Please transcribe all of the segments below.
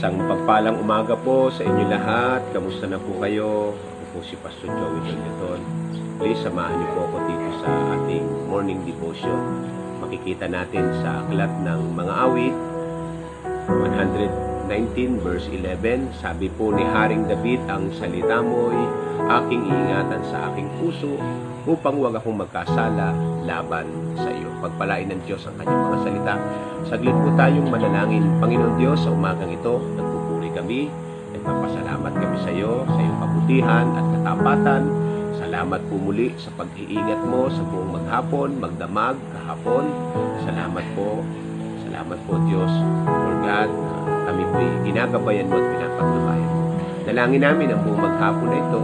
Isang pagpalang umaga po sa inyo lahat. Kamusta na po kayo? Ako po si Pastor Joey Dolyaton. Please samahan niyo po ako dito sa ating morning devotion. Makikita natin sa aklat ng mga awit 119 verse 11. Sabi po ni Haring David, ang salita mo'y aking iingatan sa aking puso upang huwag akong magkasala laban sa iyo. Pagpalain ng Diyos ang kanyang mga salita. Saglit po tayong manalangin. Panginoon Diyos, sa umagang ito, nagpupuri kami, nagpapasalamat kami sa iyo, sa iyong kabutihan at katapatan. Salamat po muli sa pag-iingat mo sa buong maghapon, magdamag, kahapon. Salamat po Diyos, Lord God, kami po'y ginagabayan mo at pinapaglubayan mo. Dalangin namin ang buong maghapon na ito,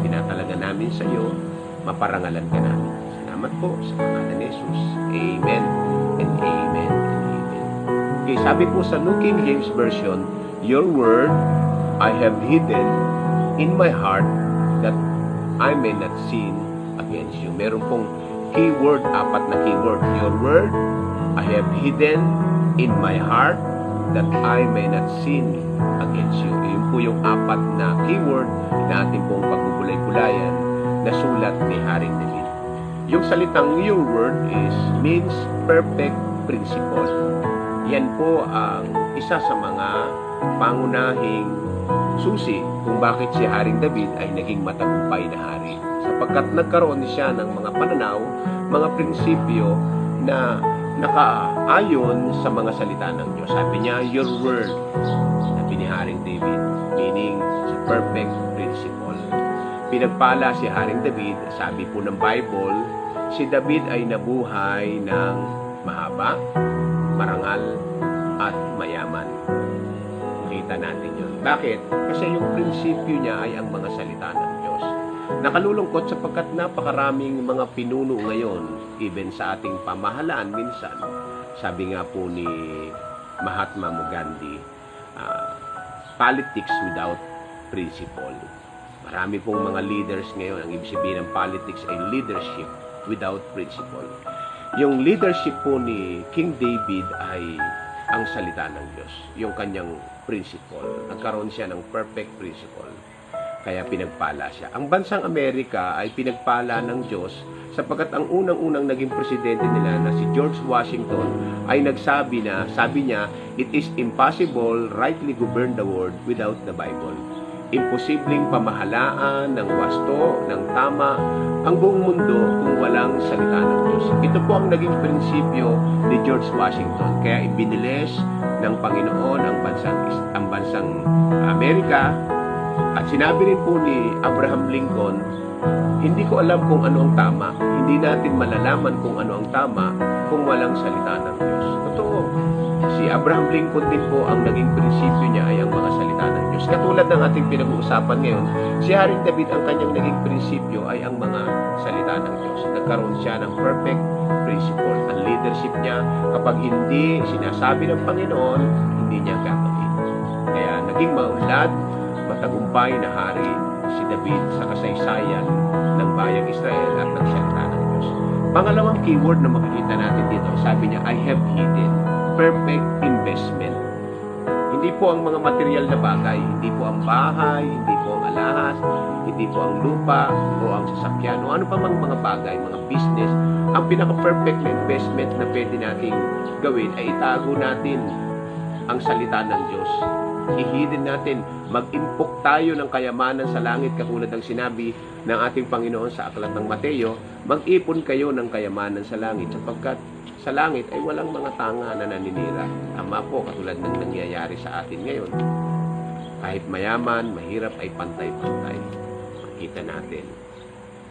tinatalaga namin sa iyo, maparangalan ka namin. Salamat po sa pangalan ni Jesus. Amen and amen and amen. Okay, sabi po sa New King James Version, your word I have hidden in my heart that I may not sin against you. Meron pong keyword, 4 na keyword. Your word I have hidden in my heart that I may not sin against you. Yun po yung 4 na keyword na ating pong pagbubulay-bulayan na sulat ni Haring David. Yung salitang your word means perfect principle. Yan po ang isa sa mga pangunahing susi kung bakit si Haring David ay naging matagumpay na hari. Sapagkat nagkaroon siya ng mga pananaw, mga prinsipyo na nakaayon sa mga salita ng Diyos. Sabi niya, your word, sabi ni Haring David, meaning sa perfect principle. Pinagpala si Haring David, sabi po ng Bible, si David ay nabuhay ng mahaba, marangal, at mayaman. Makita natin yun. Bakit? Kasi yung prinsipyo niya ay ang mga salita ng Diyos. Nakalulungkot sapagkat napakaraming mga pinuno ngayon, even sa ating pamahalaan minsan. Sabi nga po ni Mahatma Gandhi, politics without principle. Marami pong mga leaders ngayon, ang ibig sabihin ng politics ay leadership without principle. Yung leadership po ni King David ay ang salita ng Diyos, yung kanyang principle. Nagkaroon siya ng perfect principle. Kaya pinagpala siya. Ang bansang Amerika ay pinagpala ng Diyos sapagkat ang unang-unang naging presidente nila na si George Washington ay nagsabi na, sabi niya, it is impossible rightly govern the world without the Bible. Imposibleng pamahalaan ng wasto, ng tama, ang buong mundo kung walang salita ng Diyos. Ito po ang naging prinsipyo ni George Washington. Kaya ibinilis ng Panginoon ang bansang Amerika. At sinabi rin po ni Abraham Lincoln, hindi ko alam kung ano ang tama. Hindi natin malalaman kung ano ang tama kung walang salita ng Diyos. Totoo. Si Abraham Lincoln din po ang naging prinsipyo niya ay ang mga salita ng Diyos. Katulad ng ating pinag-uusapan ngayon, si Haring David ang kanyang naging prinsipyo ay ang mga salita ng Diyos. Nagkaroon siya ng perfect principle. Ang leadership niya, kapag hindi sinasabi ng Panginoon, hindi niya gagawin. Kaya naging maunlad, matagumpay na hari si David sa kasaysayan ng bayang Israel at ng salita ng Diyos. Pangalawang keyword na makikita natin dito, sabi niya, I have hidden perfect investment. Hindi po ang mga material na bagay, hindi po ang bahay, hindi po ang alahas, hindi po ang lupa o ang sasakyan o ano pa mang mga bagay, mga business. Ang pinaka-perfect na investment na pwede nating gawin ay itago natin ang salita ng Diyos. I-hidden natin, mag-impok tayo ng kayamanan sa langit katulad ng sinabi ng ating Panginoon sa aklat ng Mateo, mag-ipon kayo ng kayamanan sa langit sapagkat sa langit ay walang mga tanga na naninira. Tama po, katulad ng nangyayari sa atin ngayon. Kahit mayaman, mahirap ay pantay-pantay. Makita natin.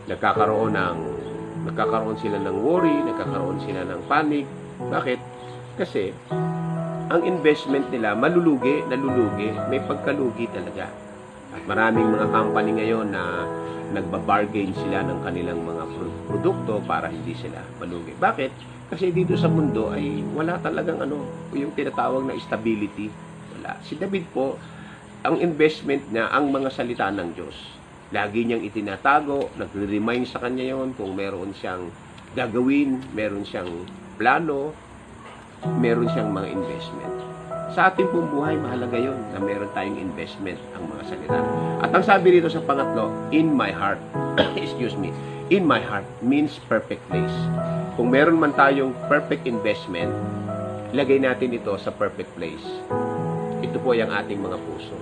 Nagkakaroon sila ng worry, nagkakaroon sila ng panic. Bakit? Kasi ang investment nila nalulugi, may pagkalugi talaga. At maraming mga company ngayon na nagbabargain sila ng kanilang mga produkto para hindi sila malugi. Bakit? Kasi dito sa mundo ay wala talagang yung tinatawag na stability. Wala. Si David po, ang investment niya, ang mga salita ng Diyos. Lagi niyang itinatago, nagre-remind sa kanya yon kung meron siyang gagawin, meron siyang plano, meron siyang mga investment. Sa ating pong buhay, mahalaga yun na meron tayong investment ang mga salita. At ang sabi rito sa pangatlo, in my heart, excuse me, in my heart means perfect place. Kung meron man tayong perfect investment, lagay natin ito sa perfect place. Ito po ay ang ating mga puso.